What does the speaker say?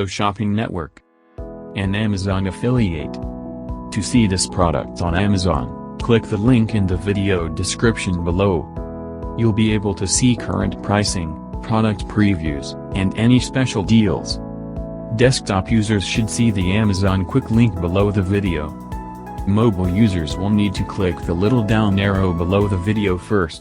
video shopping network. An Amazon affiliate. To see this product on Amazon, click the link in the video description below. You'll be able to see current pricing, product previews, and any special deals. Desktop users should see the Amazon quick link below the video. Mobile users will need to click the little down arrow below the video first.